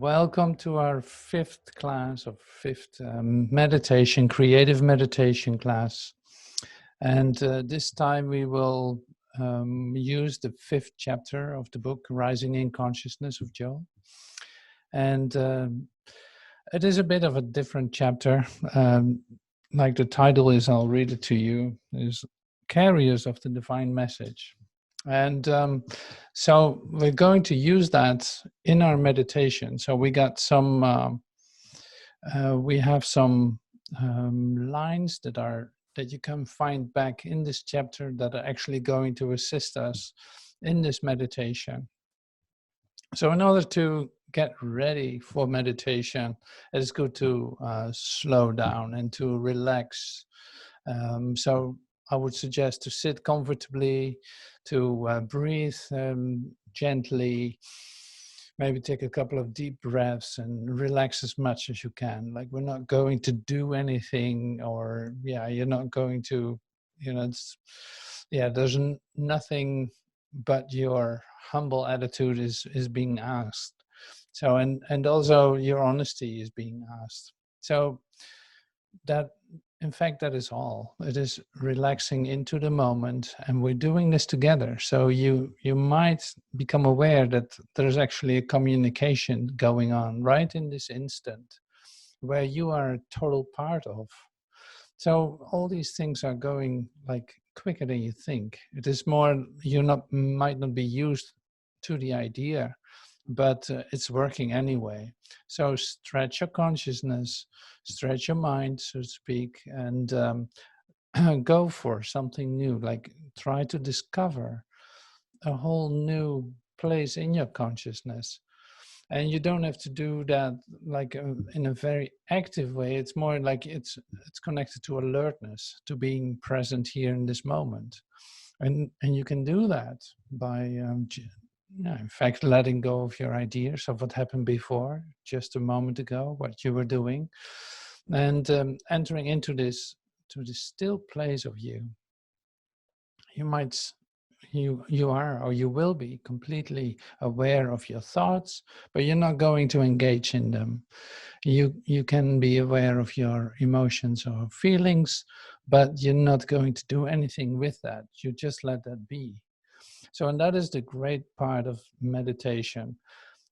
Welcome to our fifth class of fifth meditation, creative meditation class. And this time we will use the fifth chapter of the book, Rising in Consciousness of Joel. And it is a bit of a different chapter. Like the title is, I'll read it to you, is Carriers of the Divine Message. And so we're going to use that in our meditation. So we got some, we have some lines that you can find back in this chapter that are actually going to assist us in this meditation. So in order to get ready for meditation, it's good to slow down and to relax. So I would suggest to sit comfortably, to breathe gently, maybe take a couple of deep breaths and relax as much as you can. Like, we're not going to do anything, or you're not going to, there's nothing but your humble attitude is being asked. So, and also your honesty is being asked. So that, in fact, that is all. It is relaxing into the moment, and we're doing this together. So you might become aware that there's actually a communication going on right in this instant, where you are a total part of. So all these things are going like quicker than you think. It is more, might not be used to the idea, but it's working anyway. So stretch your consciousness, stretch your mind, so to speak, and go for something new. Like, try to discover a whole new place in your consciousness. And you don't have to do that like in a very active way. It's more like it's connected to alertness, to being present here in this moment. And you can do that by in fact, letting go of your ideas of what happened before, just a moment ago, what you were doing, and entering into this still place of you. You are, or you will be, completely aware of your thoughts, but you're not going to engage in them. You can be aware of your emotions or feelings, but you're not going to do anything with that. You just let that be. So, and that is the great part of meditation.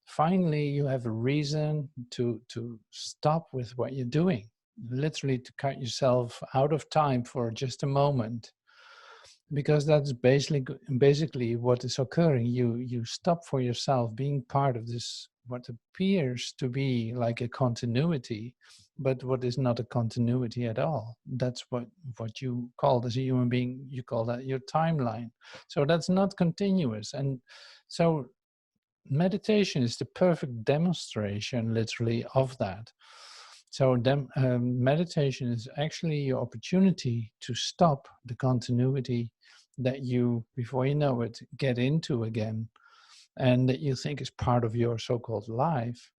Finally, you have a reason to stop with what you're doing, literally to cut yourself out of time for just a moment, because that's basically what is occurring. You stop for yourself being part of this, what appears to be like a continuity, but what is not a continuity at all. That's what you call, as a human being, you call that your timeline. So that's not continuous. And so meditation is the perfect demonstration, literally, of that. So meditation is actually your opportunity to stop the continuity that you, before you know it, get into again, and that you think is part of your so-called life.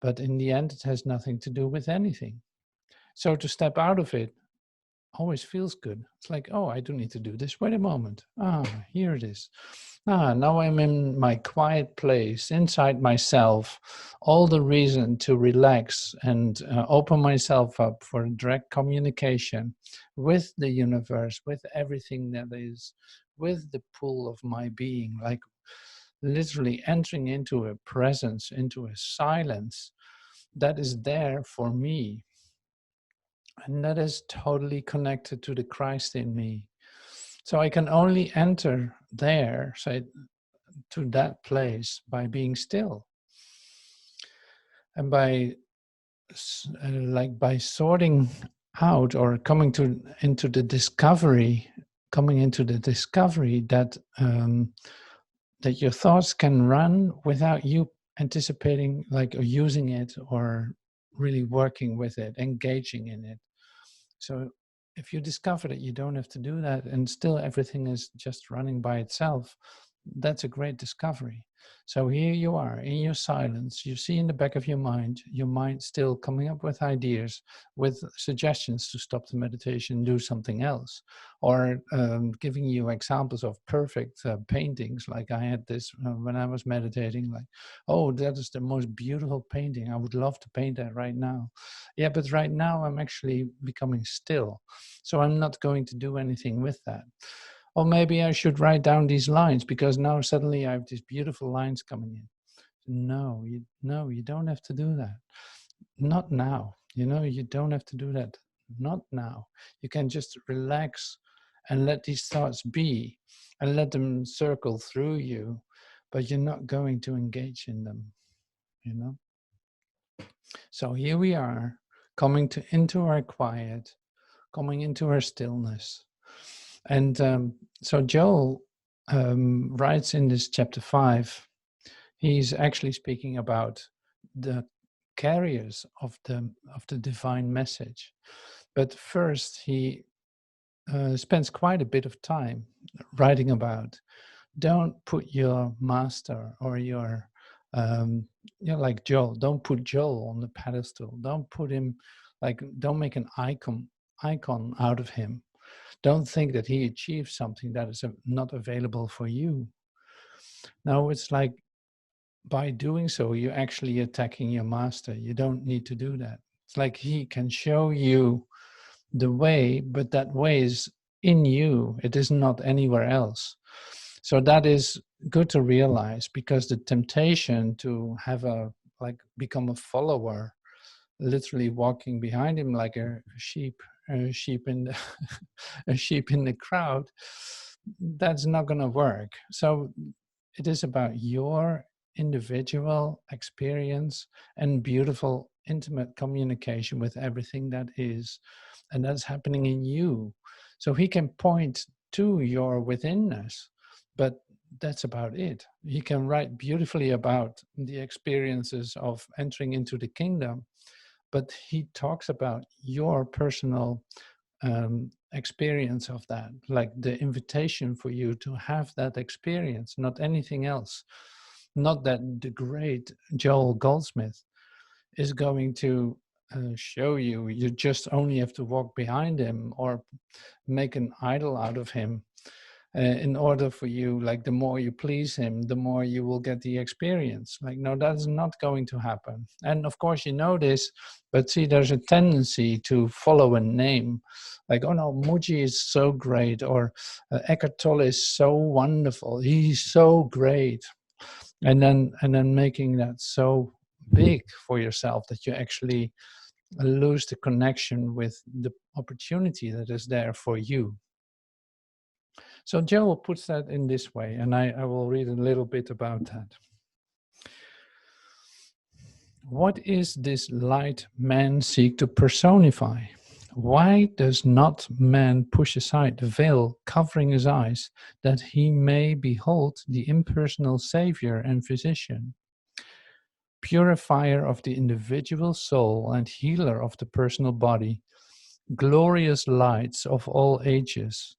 But in the end, it has nothing to do with anything. So to step out of it always feels good. It's like, oh, I don't need to do this. Wait a moment. Here it is. Now I'm in my quiet place inside myself. All the reason to relax and open myself up for direct communication with the universe, with everything that is, with the pool of my being, like literally entering into a presence, into a silence that is there for me. And that is totally connected to the Christ in me. So I can only enter there, to that place, by being still. And by sorting out, or coming into the discovery that that your thoughts can run without you anticipating, like, or using it, or really working with it, engaging in it. So if you discover that you don't have to do that, and still everything is just running by itself, that's a great discovery. So here you are in your silence. You see in the back of your mind still coming up with ideas, with suggestions to stop the meditation, do something else, or giving you examples of perfect paintings. Like I had this when I was meditating, like, oh, that is the most beautiful painting. I would love to paint that right now. Yeah, but right now I'm actually becoming still. So I'm not going to do anything with that. Or maybe I should write down these lines because now suddenly I have these beautiful lines coming in. No, you don't have to do that. Not now. You don't have to do that. Not now. You can just relax and let these thoughts be and let them circle through you, but you're not going to engage in them, you know? So here we are, coming into our quiet, coming into our stillness. And so Joel writes in this chapter 5, he's actually speaking about the carriers of the divine message. But first, he spends quite a bit of time writing about, don't put your master or your like Joel, don't put Joel on the pedestal. Don't put him, like, don't make an icon out of him. Don't think that he achieved something that is not available for you. Now it's like, by doing so, you're actually attacking your master. You don't need to do that. It's like he can show you the way, but that way is in you. It is not anywhere else. So that is good to realize, because the temptation to have become a follower, literally walking behind him like a sheep in the a sheep in the crowd, that's not going to work. So it is about your individual experience and beautiful intimate communication with everything that is, and that's happening in you. So he can point to your withinness, but that's about it. He can write beautifully about the experiences of entering into the kingdom, but he talks about your personal experience of that, like the invitation for you to have that experience, not anything else. Not that the great Joel Goldsmith is going to show you. You just only have to walk behind him or make an idol out of him in order for you, like, the more you please him, the more you will get the experience. Like, no, that's not going to happen. And of course, you know this, but see, there's a tendency to follow a name. Like, oh no, Muji is so great, or Eckhart Tolle is so wonderful. He's so great. And then making that so big for yourself that you actually lose the connection with the opportunity that is there for you. So Joel puts that in this way, and I will read a little bit about that. What is this light man seek to personify? Why does not man push aside the veil covering his eyes, that he may behold the impersonal Savior and Physician, purifier of the individual soul and healer of the personal body, glorious lights of all ages,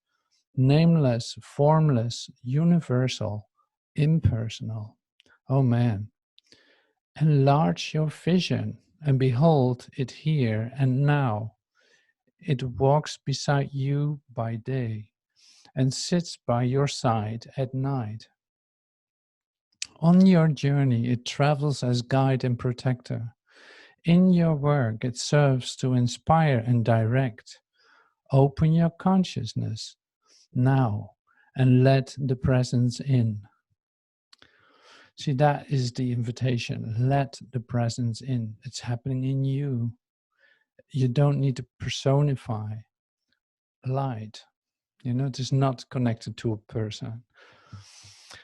nameless, formless, universal, impersonal? Oh man, enlarge your vision and behold it here and now. It walks beside you by day and sits by your side at night. On your journey, it travels as guide and protector. In your work, it serves to inspire and direct. Open your consciousness now and let the presence in. See, that is the invitation. Let the presence in. It's happening in you. You don't need to personify light. It is not connected to a person.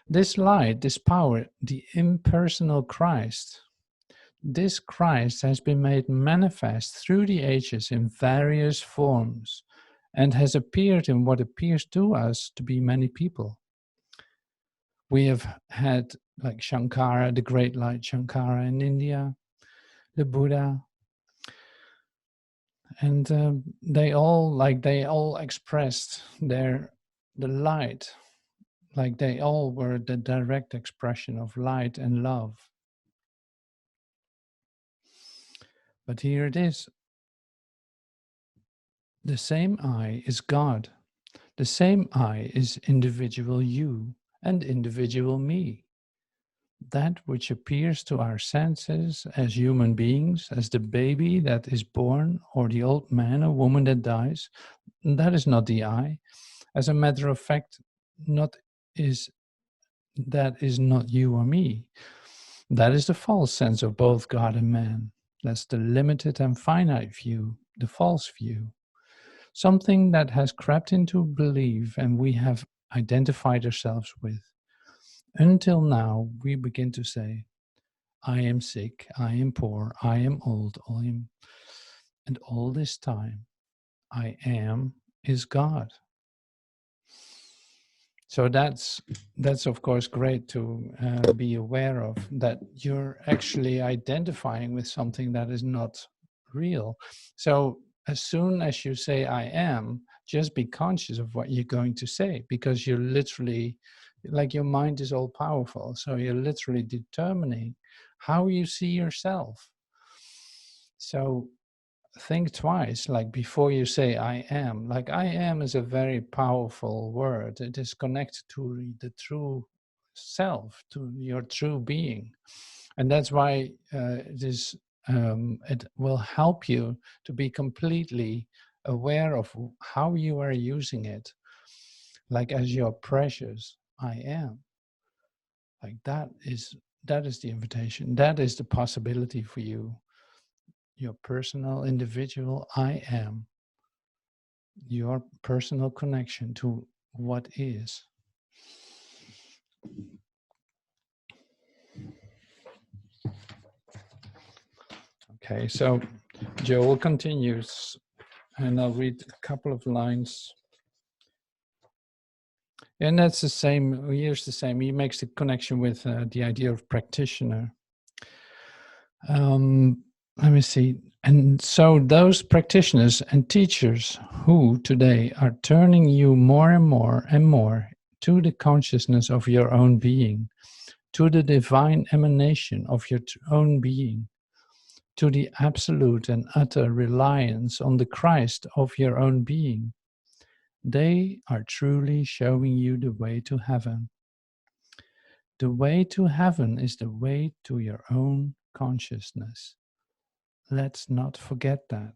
This light, this power, the impersonal Christ, this Christ has been made manifest through the ages in various forms and has appeared in what appears to us to be many people. We have had, like, Shankara, the great light Shankara in India, the Buddha, and they all expressed the light like they all were the direct expression of light and love. But here it is. The same I is God. The same I is individual you and individual me. That which appears to our senses as human beings, as the baby that is born, or the old man or woman that dies, that is not the I. As a matter of fact, not is that is not you or me. That is the false sense of both God and man. That's the limited and finite view, the false view. Something that has crept into belief and we have identified ourselves with. Until now, we begin to say, I am sick, I am poor, I am old, and all this time, I am is God. So that's of course great to be aware of, that you're actually identifying with something that is not real. So as soon as you say I am, just be conscious of what you're going to say, because you're literally, like, your mind is all powerful. So you're literally determining how you see yourself. So think twice, like, before you say I am. Like, I am is a very powerful word. It is connected to the true self, to your true being. And that's why it will help you to be completely aware of how you are using it. Like, as your precious I am. Like, that is the invitation. That is the possibility for you. Your personal, individual I am. Your personal connection to what is. Okay, so Joel continues, and I'll read a couple of lines. And that's the same, here's the same. He makes the connection with the idea of practitioner. Let me see. And so those practitioners and teachers who today are turning you more and more and more to the consciousness of your own being, to the divine emanation of your own being, to the absolute and utter reliance on the Christ of your own being, they are truly showing you the way to heaven. The way to heaven is the way to your own consciousness. Let's not forget that.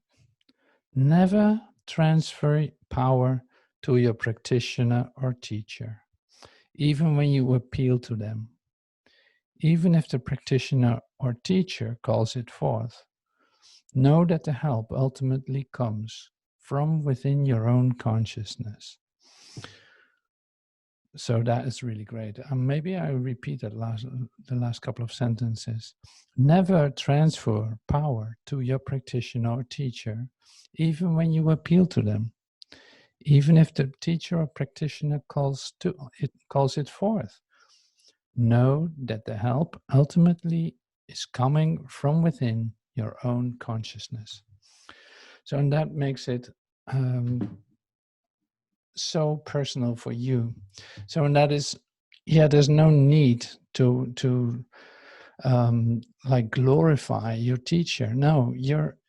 Never transfer power to your practitioner or teacher, even when you appeal to them. Even if the practitioner or teacher calls it forth, know that the help ultimately comes from within your own consciousness. So that is really great. Maybe I repeat the last couple of sentences. Never transfer power to your practitioner or teacher, even when you appeal to them. Even if the teacher or practitioner calls it forth. Know that the help ultimately is coming from within your own consciousness. So, and that makes it so personal for you. So, and that is, there's no need to like glorify your teacher. No,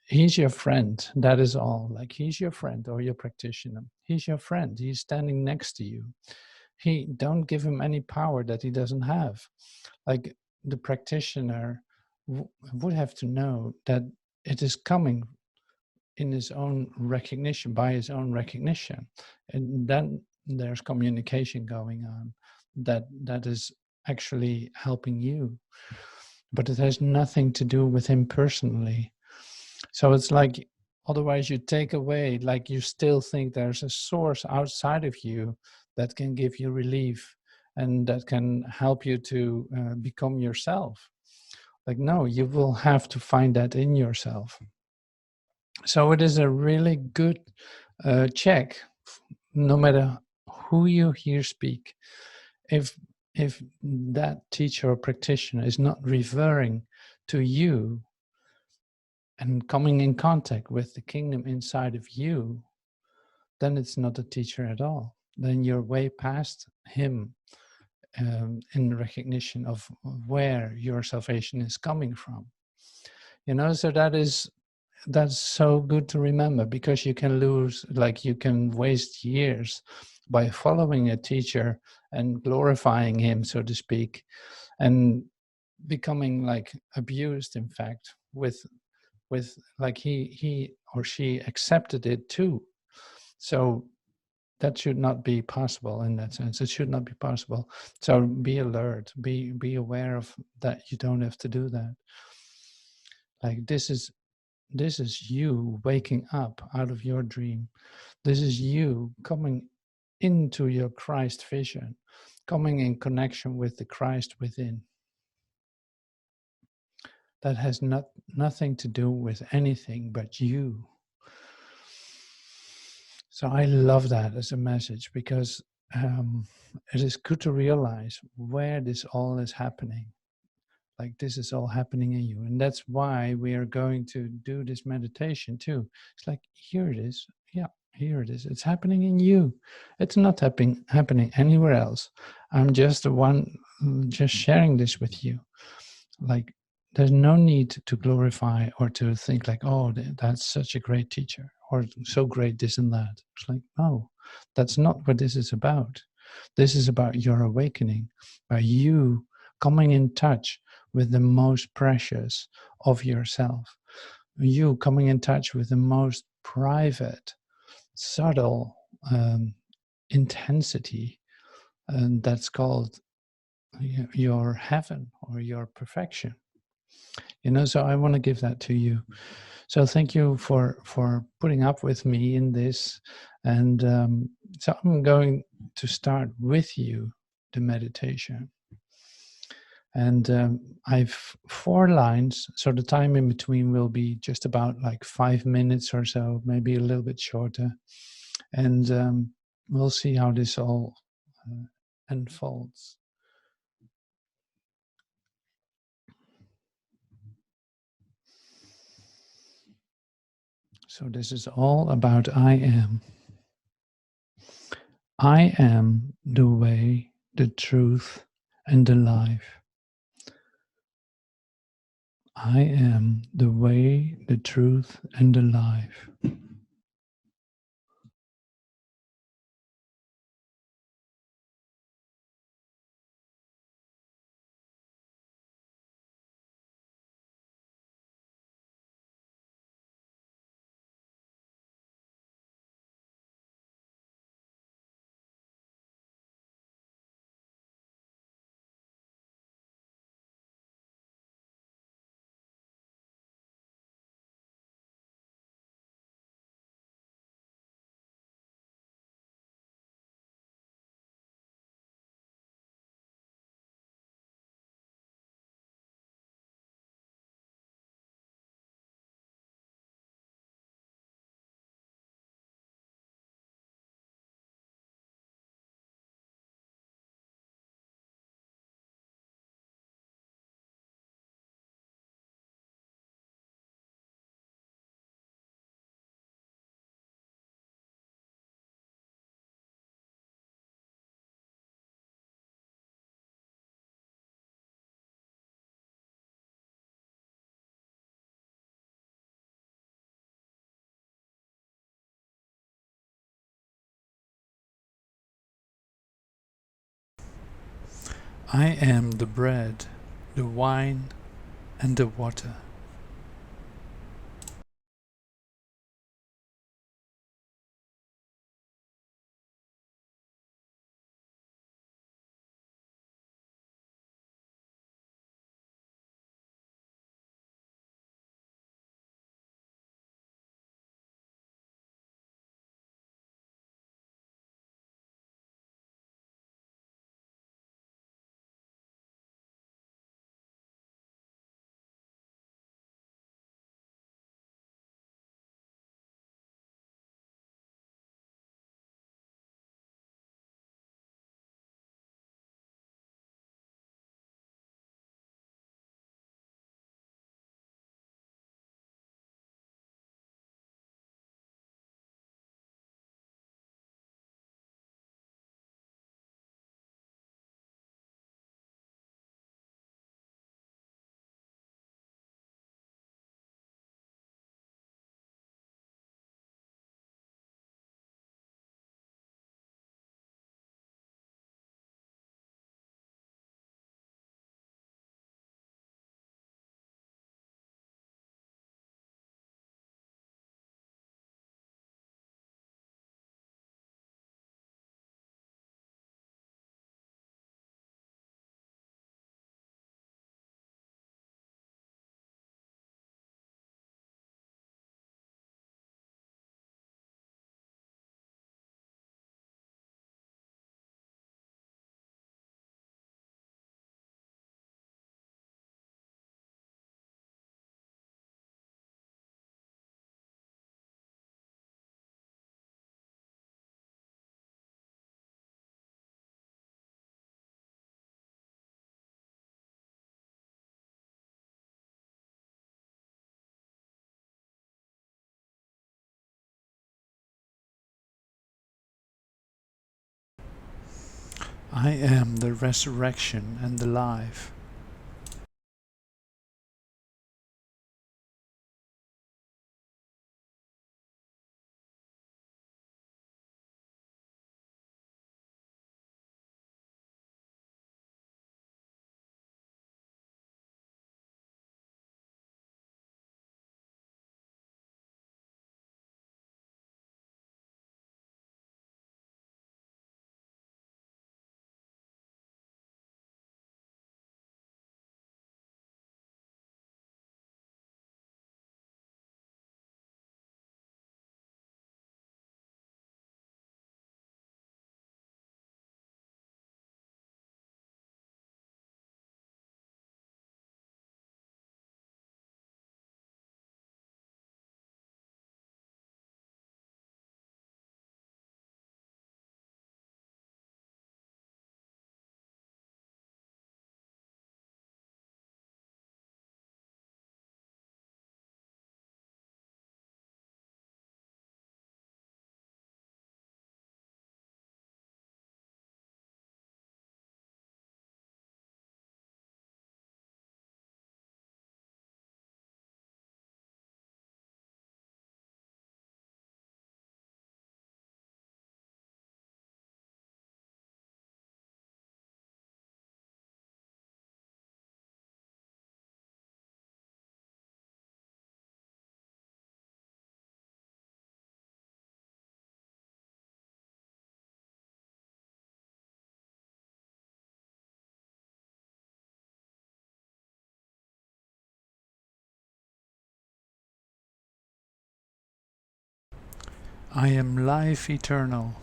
he's your friend. That is all. Like, he's your friend or your practitioner. He's your friend. He's standing next to you. Don't give him any power that he doesn't have. Like, the practitioner would have to know that it is coming in his own recognition, by his own recognition. And then there's communication going on that is actually helping you. But it has nothing to do with him personally. So it's like, otherwise you take away, like, you still think there's a source outside of you that can give you relief and that can help you to become yourself. Like, no, you will have to find that in yourself. So it is a really good check, no matter who you hear speak. If that teacher or practitioner is not referring to you and coming in contact with the kingdom inside of you, then it's not a teacher at all. then you're way past him, in recognition of where your salvation is coming from. So that's so good to remember, because you can lose, like, you can waste years by following a teacher and glorifying him, so to speak, and becoming like abused, in fact, with like he or she accepted it too. So that should not be possible. In that sense, it should not be possible. So be alert, be aware of that. You don't have to do that. Like, this is you waking up out of your dream. This is you coming into your Christ vision, coming in connection with the Christ within. That has nothing to do with anything but you. So I love that as a message, because it is good to realize where this all is happening. Like, this is all happening in you. And that's why we are going to do this meditation too. It's like, here it is. Yeah, here it is. It's happening in you. It's not happening anywhere else. I'm just the one just sharing this with you. Like, there's no need to glorify or to think like, oh, that's such a great teacher, or so great this and that. It's like, no, that's not what this is about. This is about your awakening, by you coming in touch with the most precious of yourself, you coming in touch with the most private, subtle intensity, and that's called your heaven or your perfection. So I want to give that to you. So thank you for putting up with me in this. And so I'm going to start with you the meditation. And I've 4 lines, so the time in between will be just about like 5 minutes or so, maybe a little bit shorter. And we'll see how this all unfolds. So this is all about I am. I am the way, the truth, and the life. I am the way, the truth, and the life. I am the bread, the wine, and the water. I am the resurrection and the life. I am life eternal.